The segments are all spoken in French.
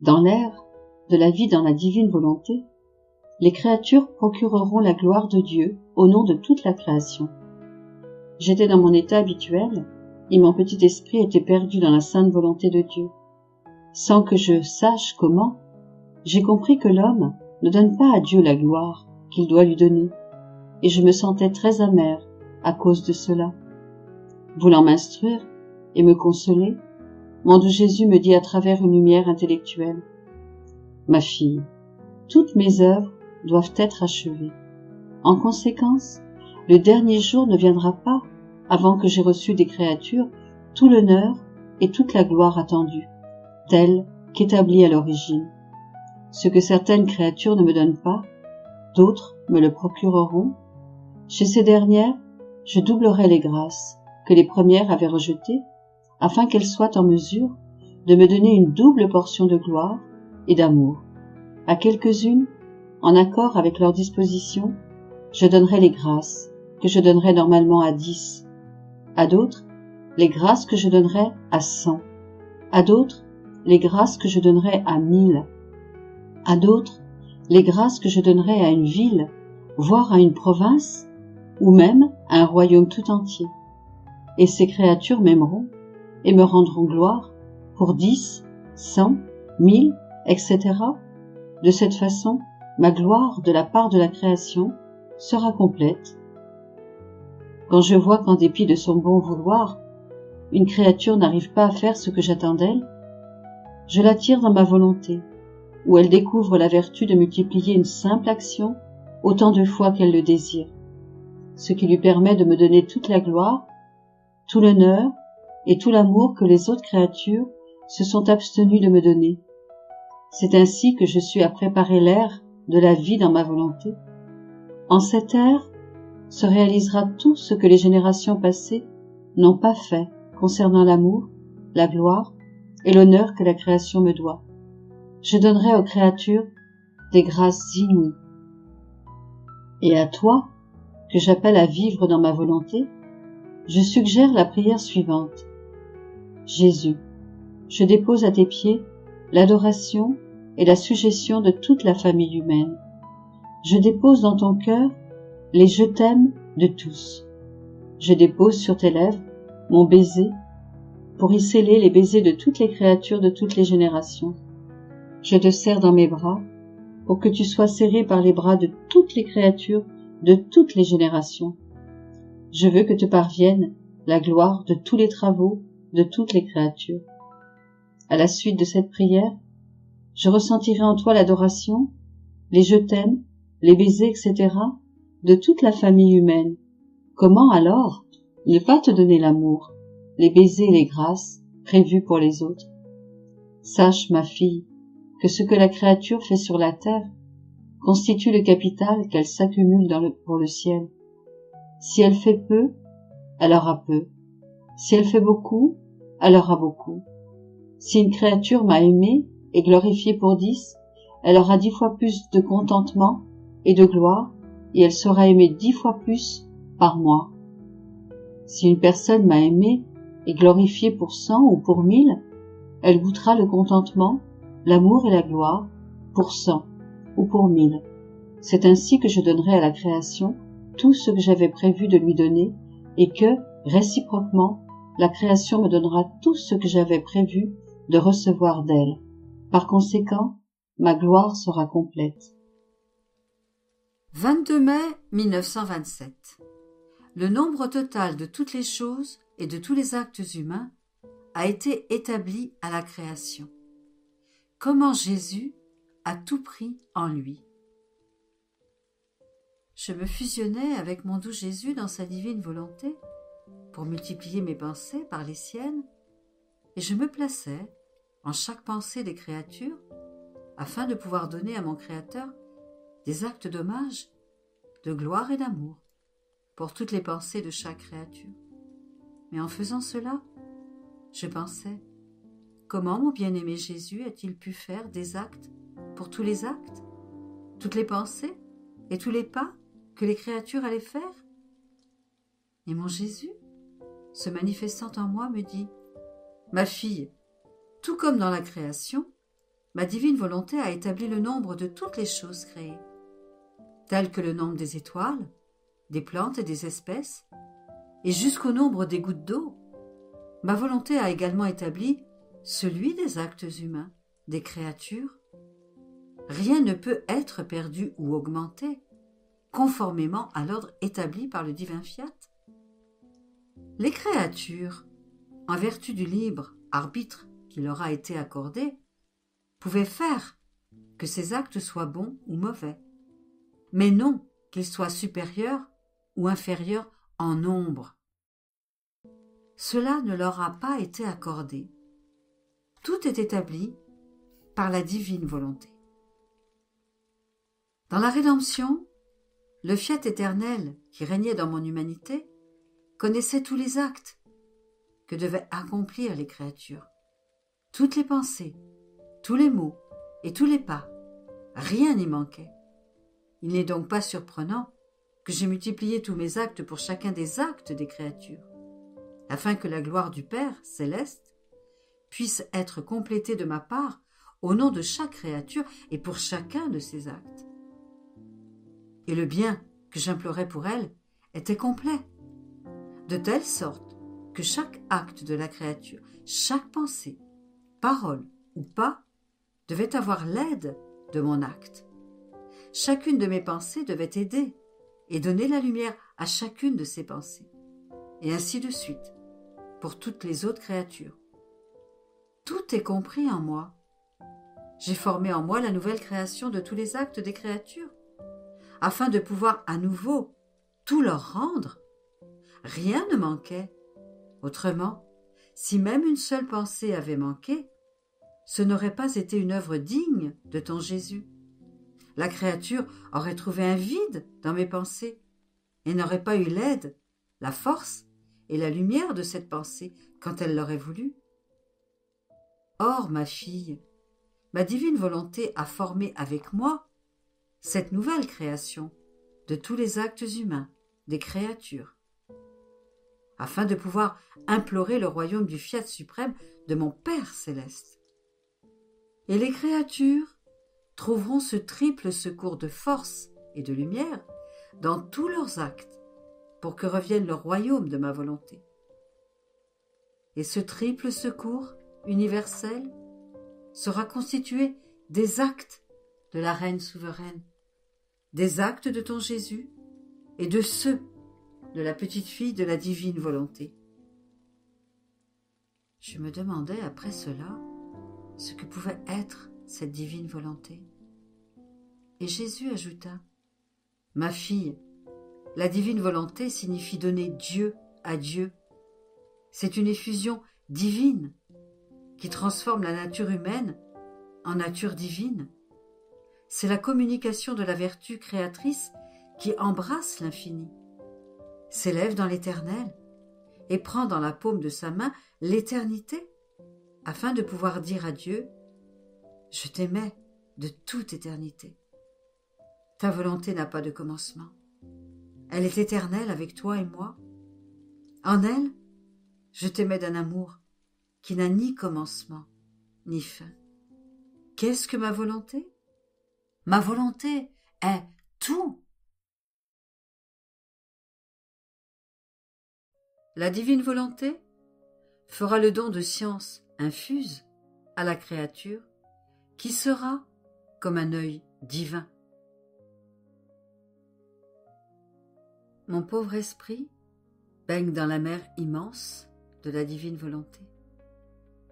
Dans l'ère de la vie dans la divine volonté, les créatures procureront la gloire de Dieu au nom de toute la création. J'étais dans mon état habituel et mon petit esprit était perdu dans la sainte volonté de Dieu. Sans que je sache comment, j'ai compris que l'homme ne donne pas à Dieu la gloire qu'il doit lui donner, et je me sentais très amère à cause de cela. Voulant m'instruire et me consoler, mon doux Jésus me dit à travers une lumière intellectuelle: « Ma fille, toutes mes œuvres doivent être achevées. En conséquence, le dernier jour ne viendra pas avant que j'aie reçu des créatures tout l'honneur et toute la gloire attendue, telle qu'établie à l'origine. Ce que certaines créatures ne me donnent pas, d'autres me le procureront. Chez ces dernières, je doublerai les grâces que les premières avaient rejetées, afin qu'elles soient en mesure de me donner une double portion de gloire et d'amour. À quelques-unes, en accord avec leur disposition, je donnerai les grâces que je donnerai normalement à 10. À d'autres, les grâces que je donnerai à 100. À d'autres, les grâces que je donnerai à 1000. À d'autres, les grâces que je donnerai à une ville, voire à une province, ou même à un royaume tout entier. Et ces créatures m'aimeront et me rendront gloire pour 10, 100, 1000, etc. De cette façon, ma gloire de la part de la création sera complète. Quand je vois qu'en dépit de son bon vouloir, une créature n'arrive pas à faire ce que j'attends d'elle, je l'attire dans ma volonté, où elle découvre la vertu de multiplier une simple action autant de fois qu'elle le désire, ce qui lui permet de me donner toute la gloire, tout l'honneur et tout l'amour que les autres créatures se sont abstenues de me donner. C'est ainsi que je suis à préparer l'ère de la vie dans ma volonté. En cette ère se réalisera tout ce que les générations passées n'ont pas fait concernant l'amour, la gloire et l'honneur que la création me doit. Je donnerai aux créatures des grâces inouïes. Et à toi, que j'appelle à vivre dans ma volonté, je suggère la prière suivante. Jésus, je dépose à tes pieds l'adoration et la sujétion de toute la famille humaine. Je dépose dans ton cœur les je t'aime de tous. Je dépose sur tes lèvres mon baiser pour y sceller les baisers de toutes les créatures de toutes les générations. Je te serre dans mes bras pour que tu sois serré par les bras de toutes les créatures de toutes les générations. Je veux que te parvienne la gloire de tous les travaux de toutes les créatures. À la suite de cette prière, je ressentirai en toi l'adoration, les je t'aime, les baisers, etc. de toute la famille humaine. Comment alors ne pas te donner l'amour, les baisers et les grâces prévus pour les autres? Sache, ma fille, que ce que la créature fait sur la terre constitue le capital qu'elle s'accumule pour le ciel. Si elle fait peu, elle aura peu. Si elle fait beaucoup, elle aura beaucoup. Si une créature m'a aimé et glorifié pour 10, elle aura 10 fois plus de contentement et de gloire, et elle sera aimée 10 fois plus par moi. Si une personne m'a aimé et glorifié pour 100 ou pour 1000, elle goûtera le contentement, l'amour et la gloire pour 100 ou pour 1000. C'est ainsi que je donnerai à la création tout ce que j'avais prévu de lui donner et que, réciproquement, la création me donnera tout ce que j'avais prévu de recevoir d'elle. Par conséquent, ma gloire sera complète. 22 mai 1927. Le nombre total de toutes les choses et de tous les actes humains a été établi à la création. Comment Jésus a tout pris en lui. Je me fusionnais avec mon doux Jésus dans sa divine volonté pour multiplier mes pensées par les siennes, et je me plaçais en chaque pensée des créatures afin de pouvoir donner à mon Créateur des actes d'hommage, de gloire et d'amour pour toutes les pensées de chaque créature. Mais en faisant cela, je pensais, comment mon bien-aimé Jésus a-t-il pu faire des actes pour tous les actes, toutes les pensées et tous les pas que les créatures allaient faire? Et mon Jésus, se manifestant en moi, me dit, « Ma fille, tout comme dans la création, ma divine volonté a établi le nombre de toutes les choses créées, telles que le nombre des étoiles, des plantes et des espèces, et jusqu'au nombre des gouttes d'eau. Ma volonté a également établi celui des actes humains, des créatures. Rien ne peut être perdu ou augmenté, conformément à l'ordre établi par le divin fiat. Les créatures, en vertu du libre arbitre qui leur a été accordé, pouvaient faire que ces actes soient bons ou mauvais, mais non qu'ils soient supérieurs ou inférieurs en nombre. Cela ne leur a pas été accordé. Tout est établi par la divine volonté. Dans la rédemption, le fiat éternel qui régnait dans mon humanité connaissait tous les actes que devaient accomplir les créatures, toutes les pensées, tous les mots et tous les pas. Rien n'y manquait. Il n'est donc pas surprenant que j'ai multiplié tous mes actes pour chacun des actes des créatures, afin que la gloire du Père céleste puisse être complétée de ma part au nom de chaque créature et pour chacun de ses actes. Et le bien que j'implorais pour elle était complet, de telle sorte que chaque acte de la créature, chaque pensée, parole ou pas, devait avoir l'aide de mon acte. Chacune de mes pensées devait aider et donner la lumière à chacune de ses pensées, et ainsi de suite, pour toutes les autres créatures. Tout est compris en moi. J'ai formé en moi la nouvelle création de tous les actes des créatures, afin de pouvoir à nouveau tout leur rendre. Rien ne manquait. Autrement, si même une seule pensée avait manqué, ce n'aurait pas été une œuvre digne de ton Jésus. La créature aurait trouvé un vide dans mes pensées et n'aurait pas eu l'aide, la force et la lumière de cette pensée quand elle l'aurait voulu. Or, ma fille, ma divine volonté a formé avec moi cette nouvelle création de tous les actes humains, des créatures, afin de pouvoir implorer le royaume du fiat suprême de mon Père céleste. Et les créatures trouveront ce triple secours de force et de lumière dans tous leurs actes pour que revienne le royaume de ma volonté. Et ce triple secours universel sera constitué des actes de la Reine souveraine, des actes de ton Jésus et de ceux de la petite fille de la divine volonté. Je me demandais après cela ce que pouvait être cette divine volonté. Et Jésus ajouta, « Ma fille, la divine volonté signifie donner Dieu à Dieu. C'est une effusion divine qui transforme la nature humaine en nature divine. C'est la communication de la vertu créatrice qui embrasse l'infini, s'élève dans l'éternel et prend dans la paume de sa main l'éternité afin de pouvoir dire à Dieu « Je t'aimais de toute éternité. Ta volonté n'a pas de commencement. Elle est éternelle avec toi et moi. En elle, je t'aimais d'un amour qui n'a ni commencement ni fin. Qu'est-ce que ma volonté? Ma volonté est tout. » La divine volonté fera le don de science infuse à la créature qui sera comme un œil divin. Mon pauvre esprit baigne dans la mer immense de la divine volonté.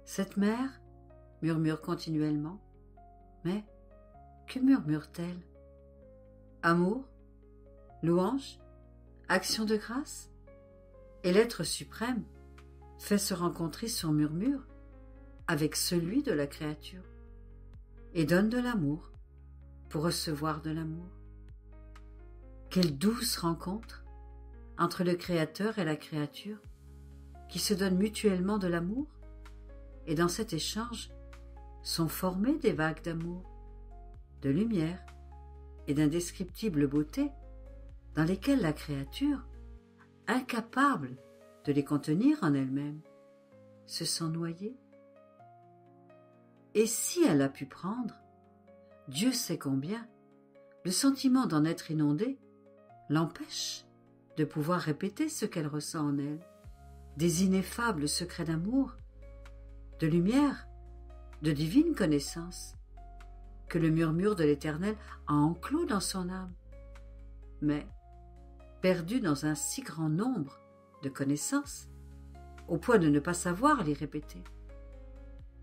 Cette mer murmure continuellement, mais que murmure-t-elle? Amour? Louange? Action de grâce? Et l'être suprême fait se rencontrer son murmure avec celui de la créature et donne de l'amour pour recevoir de l'amour. Quelle douce rencontre entre le Créateur et la créature qui se donnent mutuellement de l'amour, et dans cet échange sont formées des vagues d'amour, de lumière et d'indescriptible beauté dans lesquelles la créature, incapable de les contenir en elle-même, se sent noyée. Et si elle a pu prendre, Dieu sait combien, le sentiment d'en être inondée l'empêche de pouvoir répéter ce qu'elle ressent en elle, des ineffables secrets d'amour, de lumière, de divine connaissance, que le murmure de l'Éternel a enclos dans son âme. Mais, perdue dans un si grand nombre de connaissances, au point de ne pas savoir les répéter,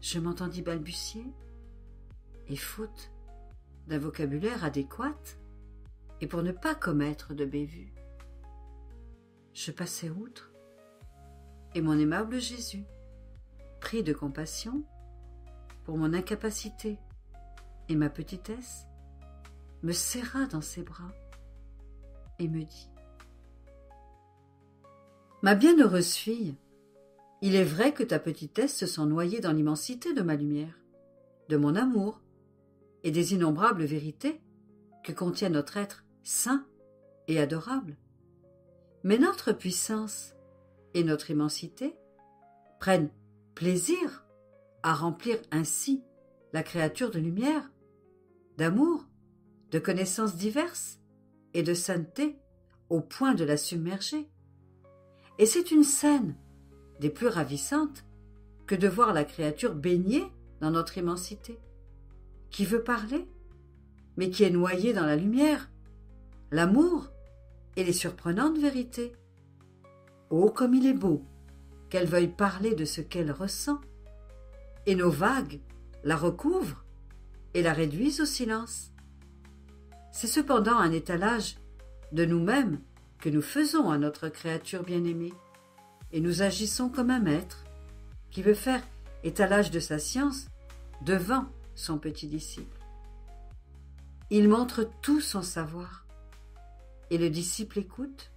je m'entendis balbutier, et faute d'un vocabulaire adéquat, et pour ne pas commettre de bévue, je passai outre, et mon aimable Jésus, pris de compassion pour mon incapacité et ma petitesse, me serra dans ses bras et me dit: « Ma bienheureuse fille, il est vrai que ta petitesse se sent noyée dans l'immensité de ma lumière, de mon amour et des innombrables vérités que contient notre être saint et adorable. Mais notre puissance et notre immensité prennent plaisir à remplir ainsi la créature de lumière, d'amour, de connaissances diverses et de sainteté au point de la submerger. Et c'est une scène des plus ravissantes que de voir la créature baignée dans notre immensité, qui veut parler, mais qui est noyée dans la lumière, l'amour et les surprenantes vérités. Oh, comme il est beau qu'elle veuille parler de ce qu'elle ressent, et nos vagues la recouvrent et la réduisent au silence. C'est cependant un étalage de nous-mêmes que nous faisons à notre créature bien-aimée, et nous agissons comme un maître qui veut faire étalage de sa science devant son petit disciple. Il montre tout son savoir, et le disciple écoute